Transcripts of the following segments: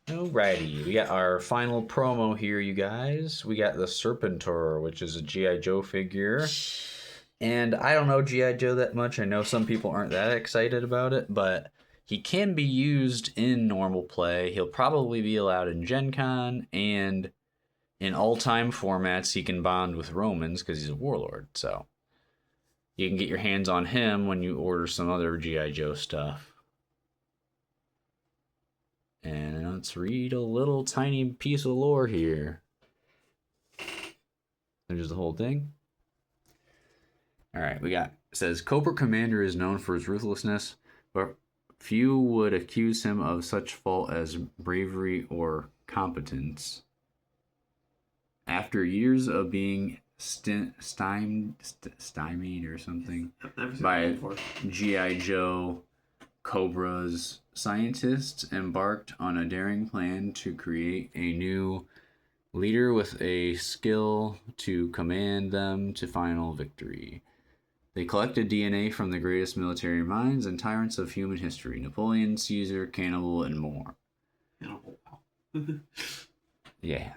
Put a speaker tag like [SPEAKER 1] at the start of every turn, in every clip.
[SPEAKER 1] Alrighty, we got our final promo here, you guys. We got the Serpentor, which is a G.I. Joe figure. And I don't know G.I. Joe that much. I know some people aren't that excited about it, but he can be used in normal play. He'll probably be allowed in Gen Con, and in all-time formats, he can bond with Romans because he's a warlord. So you can get your hands on him when you order some other G.I. Joe stuff. And let's read a little tiny piece of lore here. There's the whole thing. Alright, it says Cobra Commander is known for his ruthlessness, but few would accuse him of such fault as bravery or competence. After years of being stymied or something by G.I. Joe, Cobra's scientists embarked on a daring plan to create a new leader with a skill to command them to final victory. They collected DNA from the greatest military minds and tyrants of human history: Napoleon, Caesar, Cannibal, and more. Yeah.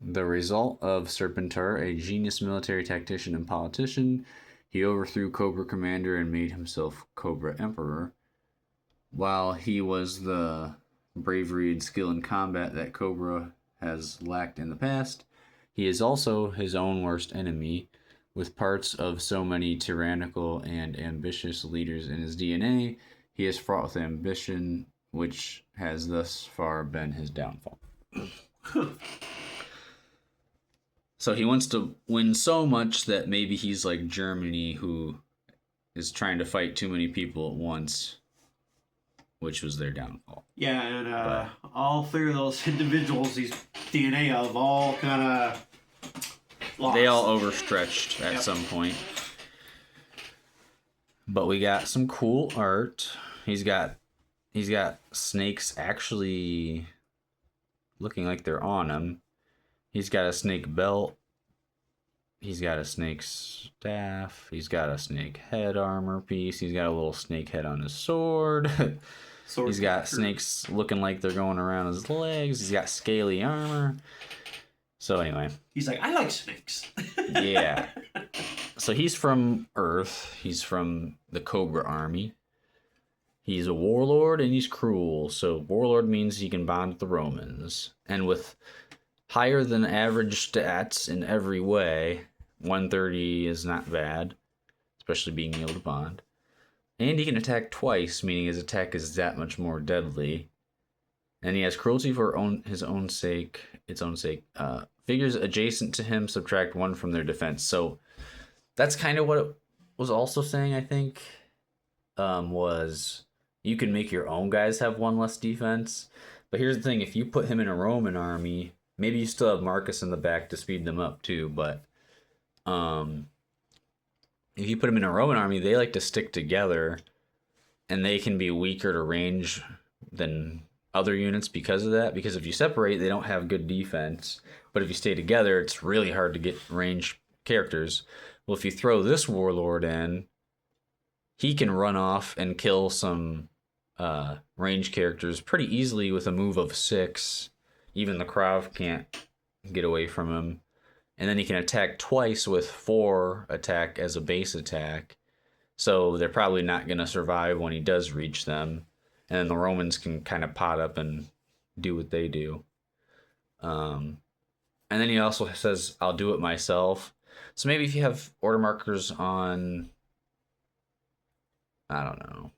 [SPEAKER 1] The result of Serpentor, a genius military tactician and politician, he overthrew Cobra Commander and made himself Cobra Emperor. While he was the bravery and skill in combat that Cobra has lacked in the past, he is also his own worst enemy. With parts of so many tyrannical and ambitious leaders in his DNA, he is fraught with ambition, which has thus far been his downfall. So he wants to win so much that maybe he's like Germany, who is trying to fight too many people at once, which was their downfall.
[SPEAKER 2] Yeah, and all three of those individuals, these DNA of, all kind of lost.
[SPEAKER 1] They all overstretched at some point. But we got some cool art. He's got snakes actually looking like they're on him. He's got a snake belt. He's got a snake staff. He's got a snake head armor piece. He's got a little snake head on his sword. He's got snakes looking like they're going around his legs. He's got scaly armor. So anyway.
[SPEAKER 2] He's like, I like snakes.
[SPEAKER 1] Yeah. So he's from Earth. He's from the Cobra Army. He's a warlord and he's cruel. So warlord means he can bond with the Romans. And with higher than average stats in every way, 130 is not bad, especially being able to bond. And he can attack twice, meaning his attack is that much more deadly. And he has cruelty for its own sake. Figures adjacent to him subtract 1 from their defense. So that's kind of what it was also saying, I think, was you can make your own guys have 1 less defense. But here's the thing, if you put him in a Roman army, maybe you still have Marcus in the back to speed them up too, but if you put them in a Roman army, they like to stick together, and they can be weaker to range than other units because of that. Because if you separate, they don't have good defense, but if you stay together, it's really hard to get ranged characters. Well, if you throw this warlord in, he can run off and kill some ranged characters pretty easily with a move of 6. Even the Krav can't get away from him. And then he can attack twice with 4 attack as a base attack. So they're probably not going to survive when he does reach them. And then the Romans can kind of pot up and do what they do. And then he also says, I'll do it myself. So maybe if you have order markers on, I don't know,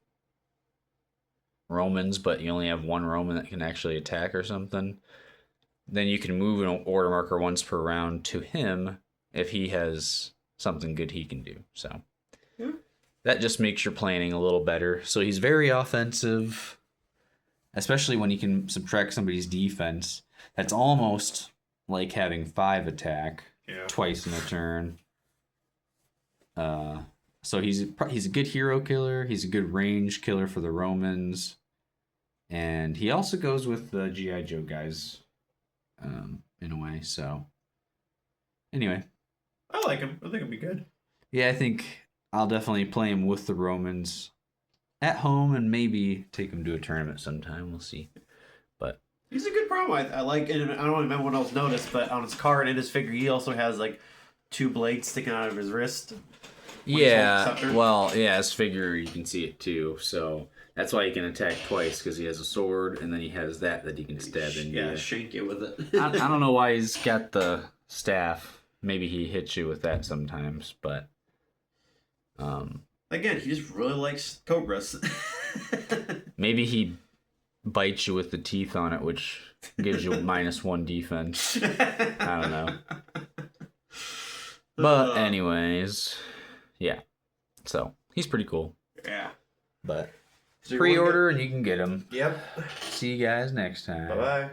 [SPEAKER 1] Romans, but you only have 1 Roman that can actually attack or something, then you can move an order marker once per round to him if he has something good he can do. So that just makes your planning a little better. So he's very offensive, especially when he can subtract somebody's defense. That's almost like having 5 attack twice in a turn. So he's a good hero killer. He's a good range killer for the Romans. And he also goes with the G.I. Joe guys in a way. So anyway.
[SPEAKER 2] I like him. I think it'll be good.
[SPEAKER 1] Yeah, I think I'll definitely play him with the Romans at home and maybe take him to a tournament sometime. We'll see. But
[SPEAKER 2] he's a good promo. I like, and I don't remember what else noticed, but on his card and his figure, he also has like 2 blades sticking out of his wrist.
[SPEAKER 1] Yeah, well, yeah, his figure, you can see it too. So that's why he can attack twice, because he has a sword, and then he has that he can stab into.
[SPEAKER 2] Yeah, shank you with it.
[SPEAKER 1] I don't know why he's got the staff. Maybe he hits you with that sometimes, but
[SPEAKER 2] again, he just really likes cobras.
[SPEAKER 1] maybe he bites you with the teeth on it, which gives you -1 defense. I don't know. But anyways, yeah. So he's pretty cool.
[SPEAKER 2] Yeah.
[SPEAKER 1] But pre-order and you can get him.
[SPEAKER 3] Yep.
[SPEAKER 1] See you guys next time.
[SPEAKER 3] Bye-bye.